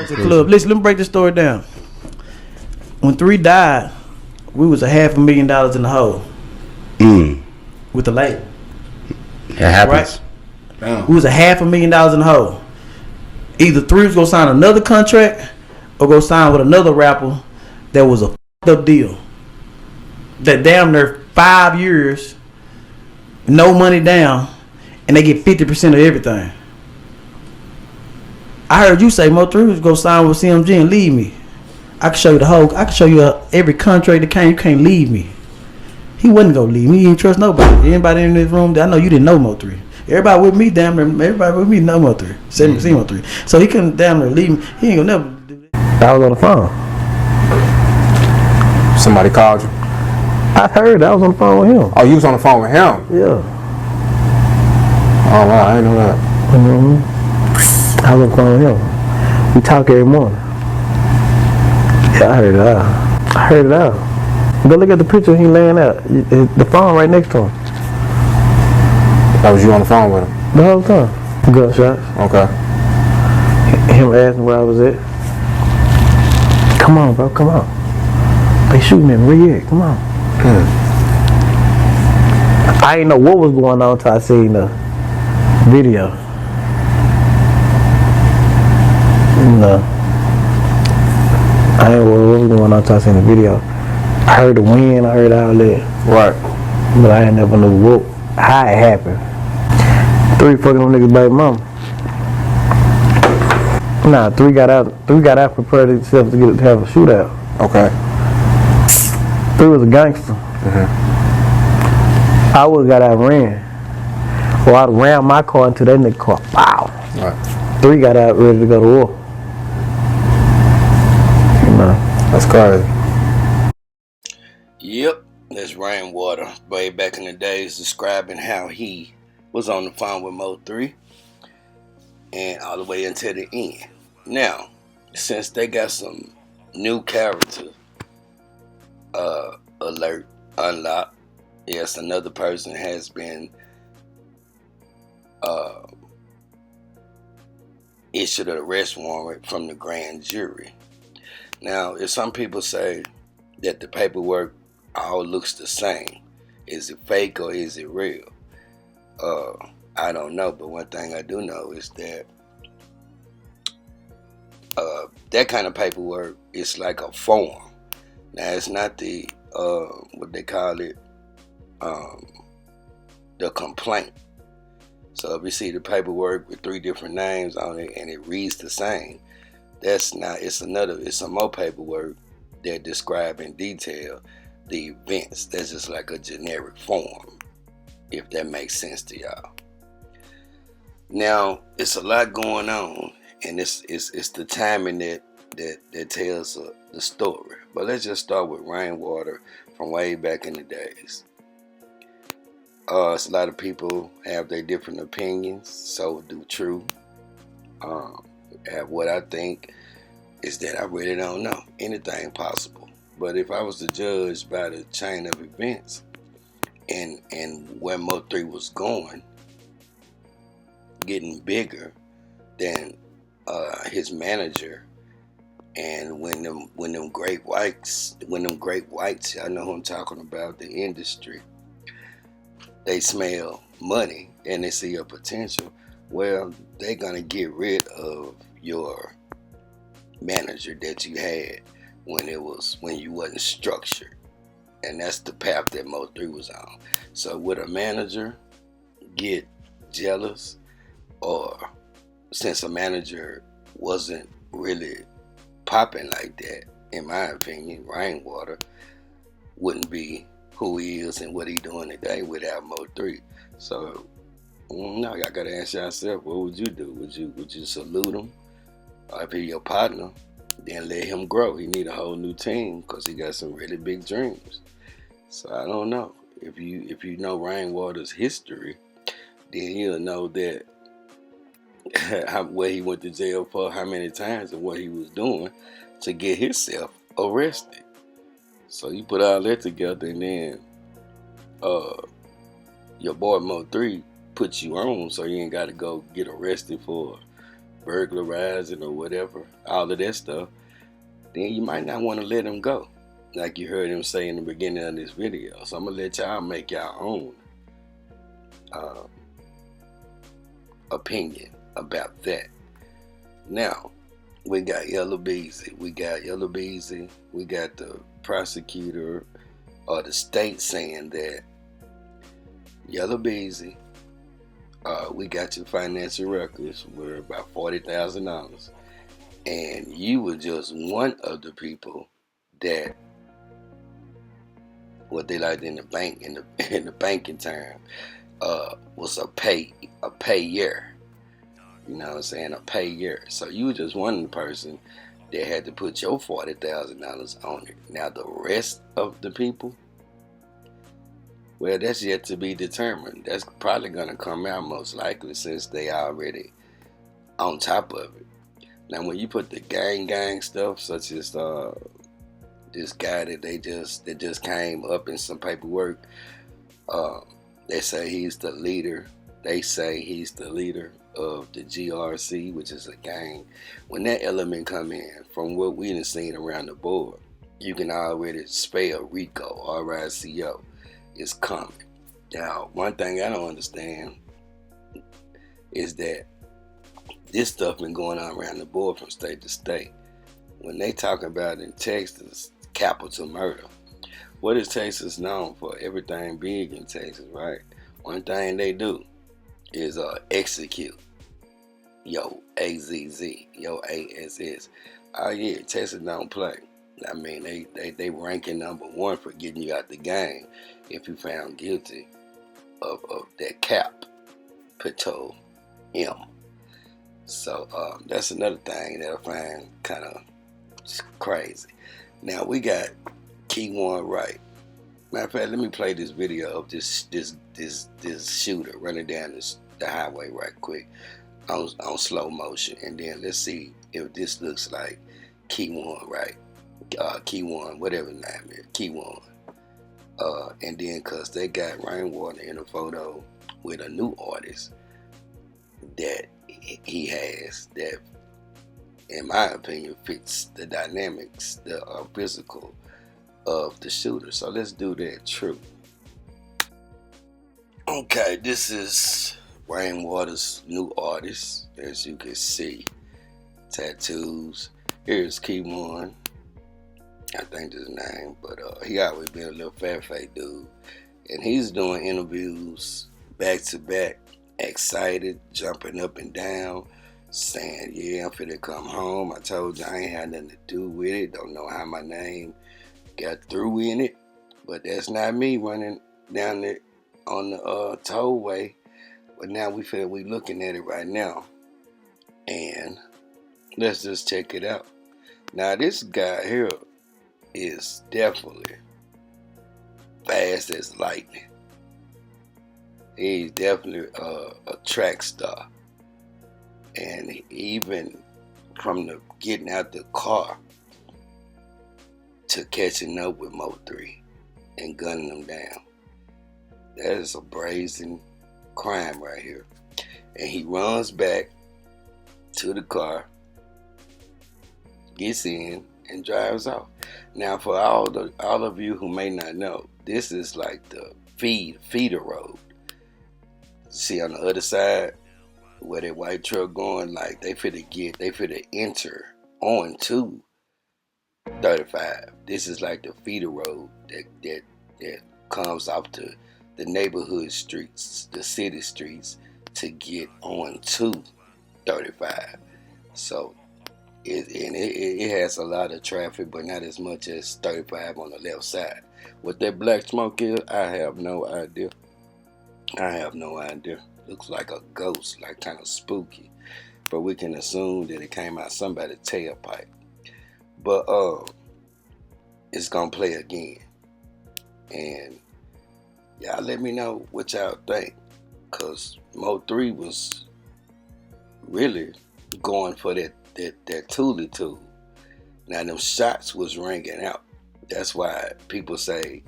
to the club. Listen, let me break this story down. When 3 died, we was $500,000 in the hole. With the label. It happens. Right? We was $500,000 in the hole. Either 3 was gonna sign another contract or go sign with another rapper that was a f***ed up deal. That damn near 5 years, no money down, and they get 50% of everything. I heard you say Mo3 was gonna sign with CMG and leave me. I can show you I can show you every contract that came. You can't leave me. He wasn't gonna leave me. He didn't trust nobody. Anybody in this room, I know you didn't know Mo3. Everybody with me, damn near, everybody with me know Mo3. See Mo3. So he couldn't damn near leave me. He ain't gonna never do that. I was on the phone. Somebody called you? I heard I was on the phone with him. Oh, you was on the phone with him? Yeah. Oh, wow, I didn't know that. I was on the phone with him. We talk every morning. Yeah, I heard it out. Go look at the picture he laying out. The phone right next to him. That was you on the phone with him? The whole time. Gunshots. Okay. Him asking where I was at. Come on, bro, come on. They shooting at me. Where you at? Come on. I didn't know what was going on until I seen the video. No. I didn't know what was going on until I seen the video. I heard the wind, I heard all that. Right. But I ain't never knew how it happened. 3 fucking them niggas baby mama. Nah, 3 got out, prepared himself to have a shootout. Okay. 3 was a gangster. I would've got out and ran. Or I'd ran my car into that nigga car. Wow. Right. 3 got out ready to go to war. You know. That's crazy. Yep, that's Rainwater. Way back in the days describing how he was on the phone with Mo3 and all the way until the end. Now, since they got some new character alert unlocked, yes, another person has been issued an arrest warrant from the grand jury. Now, if some people say that the paperwork all looks the same, is it fake or is it real? I don't know, but one thing I do know is that that kind of paperwork is like a form. Now, it's not the what they call it, the complaint. So if you see the paperwork with 3 different names on it and it reads the same, that's not. It's some more paperwork that describe in detail the events. That's just like a generic form, if that makes sense to y'all. Now, it's a lot going on, and it's the timing that tells the story. But let's just start with Rainwater from way back in the days. It's a lot of people have their different opinions, so do True. What I think is that I really don't know. Anything possible. But if I was to judge by the chain of events and where Mo3 was going, getting bigger than his manager, and when them great whites, I know who I'm talking about, the industry, they smell money and they see a potential, well, they're gonna get rid of your manager that you had when you wasn't structured. And that's the path that Mo3 was on. So would a manager get jealous, or since a manager wasn't really popping like that, in my opinion, Rainwater wouldn't be who he is and what he doing today without Mo3. So no, y'all gotta ask yourself, what would you do? Would you salute him? Or if he's your partner, then let him grow. He need a whole new team because he got some really big dreams. So I don't know. If you know Rainwater's history, then you'll know that where he went to jail for, how many times, and what he was doing to get himself arrested. So you put all that together, and then your boy Mo3 puts you on, so you ain't got to go get arrested for burglarizing or whatever, all of that stuff, then you might not want to let him go. Like you heard him say in the beginning of this video. So I'm going to let y'all make y'all own opinion about that. Now, we got Yellow Beezy. We got the prosecutor or the state saying that Yellow Beezy, we got your financial records were about $40,000, and you were just one of the people that, what they like in the bank in the banking term, was a payer. You know what I'm saying? A payer. So you were just one person that had to put your $40,000 on it. Now the rest of the people, well, that's yet to be determined. That's probably going to come out most likely, since they already on top of it. Now, when you put the gang stuff, such as this guy that just came up in some paperwork, they say he's the leader. They say he's the leader of the GRC, which is a gang. When that element come in, from what we done seen around the board, you can already spell RICO, R-I-C-O, is coming. Now, one thing I don't understand is that this stuff been going on around the board from state to state. When they talk about in Texas, capital murder, what is Texas known for? Everything big in Texas, right? One thing they do is execute. Yo, A-Z-Z, yo, A-S-S. Oh yeah, Texas don't play. I mean, they ranking number one for getting you out the game if you found guilty of that capital M. So that's another thing that I find kind of crazy. Now we got Keyone Wright. Matter of fact, let me play this video of this shooter running down the highway right quick on slow motion, and then let's see if this looks like Keyone Wright. Keyone, whatever his name is, Keyone. And then cause they got Rainwater in a photo with a new artist that he has that, in my opinion, fits the dynamics, the physical of the shooter. So let's do that. True. Okay, this is Rainwater's new artist, as you can see. Tattoos. Here's Keyone. I think his name, but he always been a little fat dude, and he's doing interviews back to back, excited, jumping up and down, saying, "Yeah, I'm finna come home. I told you I ain't had nothing to do with it. Don't know how my name got through in it, but that's not me running down there on the tollway." But now we looking at it right now, and let's just check it out. Now this guy here is definitely fast as lightning. He's definitely a track star, and even from the getting out the car to catching up with Mo3 and gunning them down, that is a brazen crime right here. And he runs back to the car, gets in, and drives off. Now, for all of you who may not know, this is like the feeder road. See on the other side where that white truck going, like they finna enter onto 35. This is like the feeder road that comes off the neighborhood streets, the city streets, to get onto 35. So it has a lot of traffic, but not as much as 35 on the left side. What that black smoke is, I have no idea. Looks like a ghost, like kind of spooky. But we can assume that it came out somebody's tailpipe. But it's gonna play again. And y'all let me know what y'all think. Cause Mo3 was really going for that toolie tool. Now them shots was ringing out. That's why people say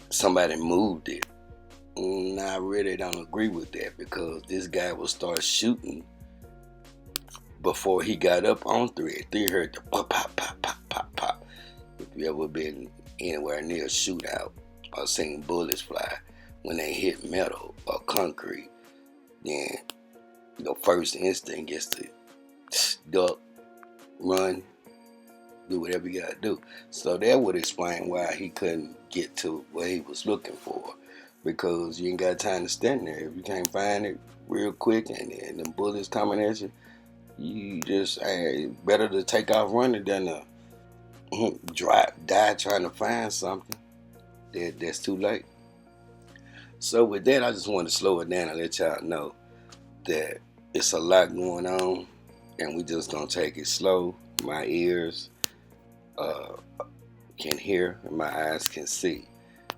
somebody moved it I really don't agree with that, because this guy will start shooting before he got up on 3. 3 heard the pop, pop, pop, pop, pop, pop. If you ever been anywhere near a shootout or seen bullets fly, when they hit metal or concrete, then your first instinct is to duck, run, do whatever you gotta do. So that would explain why he couldn't get to what he was looking for, because you ain't got time to stand there. If you can't find it real quick and the bullets coming at you, you just better to take off running than to die trying to find something that's too late. So with that, I just wanted to slow it down and let y'all know that it's a lot going on, and we just gonna take it slow. My ears can hear and my eyes can see.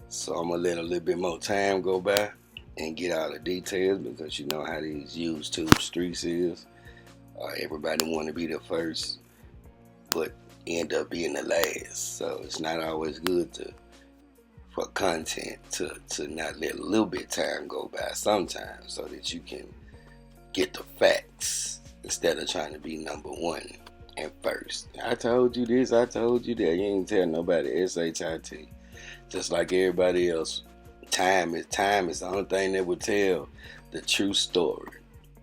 So I'm gonna let a little bit more time go by and get all the details, because you know how these YouTube streets is. Everybody want to be the first, but end up being the last. So it's not always good for content to not let a little bit time go by sometimes, so that you can get the facts instead of trying to be number one and first. I told you this, I told you that. You ain't tell nobody SHIT. Just like everybody else, time is the only thing that would tell the true story,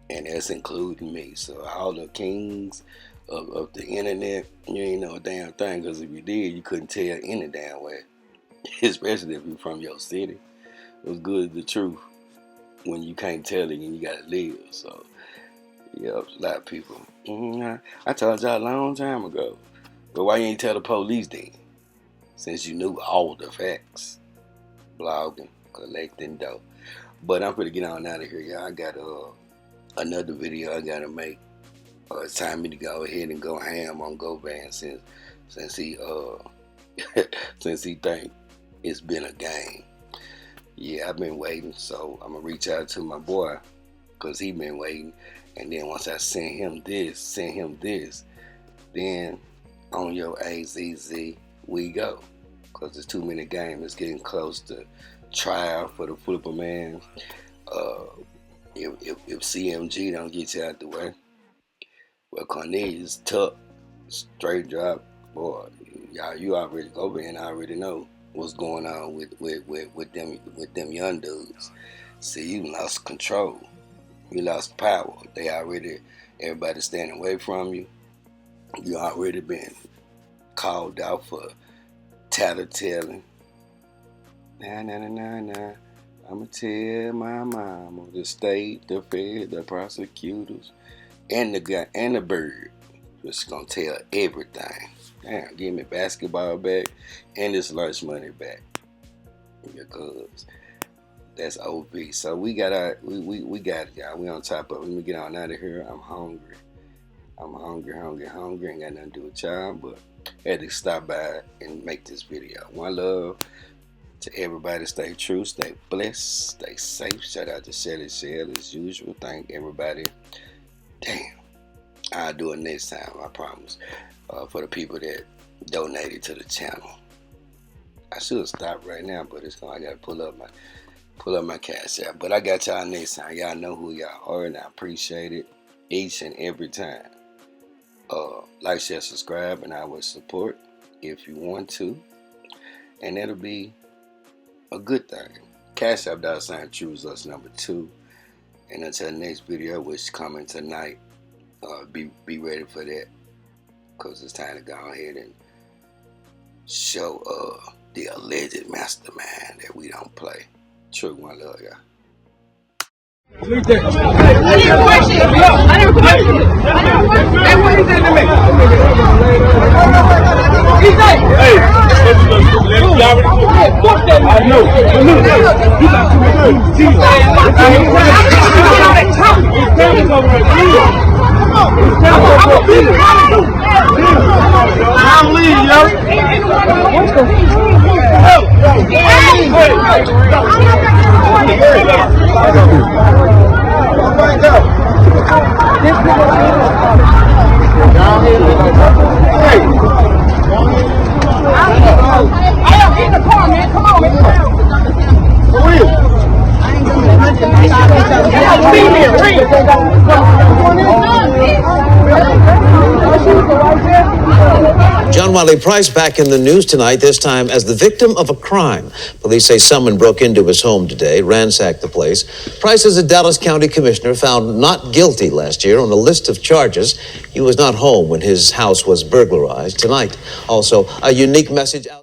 and that's including me. So all the kings of the internet, you ain't know a damn thing, because if you did, you couldn't tell any damn way, especially if you're from your city. What's good is the truth when you can't tell it and you gotta live. So yeah, a lot of people. I told y'all a long time ago, but why you ain't tell the police then? Since you knew all the facts. Blogging, collecting dough. But I'm gonna get on out of here, y'all. I got another video I gotta make. It's time for me to go ahead and go ham on Govan since he since he think it's been a game. Yeah, I've been waiting, so I'm gonna reach out to my boy, because he been waiting. And then once I send him this, then on your AZZ we go. Because there's too many games. It's getting close to trial for the Flipper man. If CMG don't get you out the way, well, Cornelius Tuck, straight drop, boy, y'all, you already go over and already know what's going on with them young dudes. See, you lost control. You lost power. Everybody standing away from you. You already been called out for tattletelling. Nah. I'ma tell my mama, the state, the fed, the prosecutors, and the guy and the bird. Just gonna tell everything. Damn, give me basketball back and this lunch money back, because that's OP. So we got it, y'all. We on top of it. Let me get on out of here. I'm hungry. Ain't got nothing to do with y'all, but I had to stop by and make this video. One love to everybody. Stay true, stay blessed, stay safe. Shout out to Shelly Shell as usual. Thank everybody. Damn, I'll do it next time, I promise. For the people that donated to the channel. I should stop right now, but I gotta pull up my cash app. But I got y'all next time. Y'all know who y'all are, and I appreciate it each and every time. Like, share, subscribe, and I will support if you want to, and that'll be a good thing. Cash App $TRURESULTS number 2. And until the next video, which is coming tonight, be ready for that, because it's time to go ahead and show the alleged mastermind that we don't play. True, one love, y'all. I need a question. Hey, what is in the mix? He's like, hey, I know. You got too much cheese. I'm leaving, yo. I am in the car, man. Come on, man. For real. John Wiley Price back in the news tonight, this time as the victim of a crime. Police say someone broke into his home today, ransacked the place. Price is a Dallas County commissioner found not guilty last year on a list of charges. He was not home when his house was burglarized. Tonight, also, a unique message out.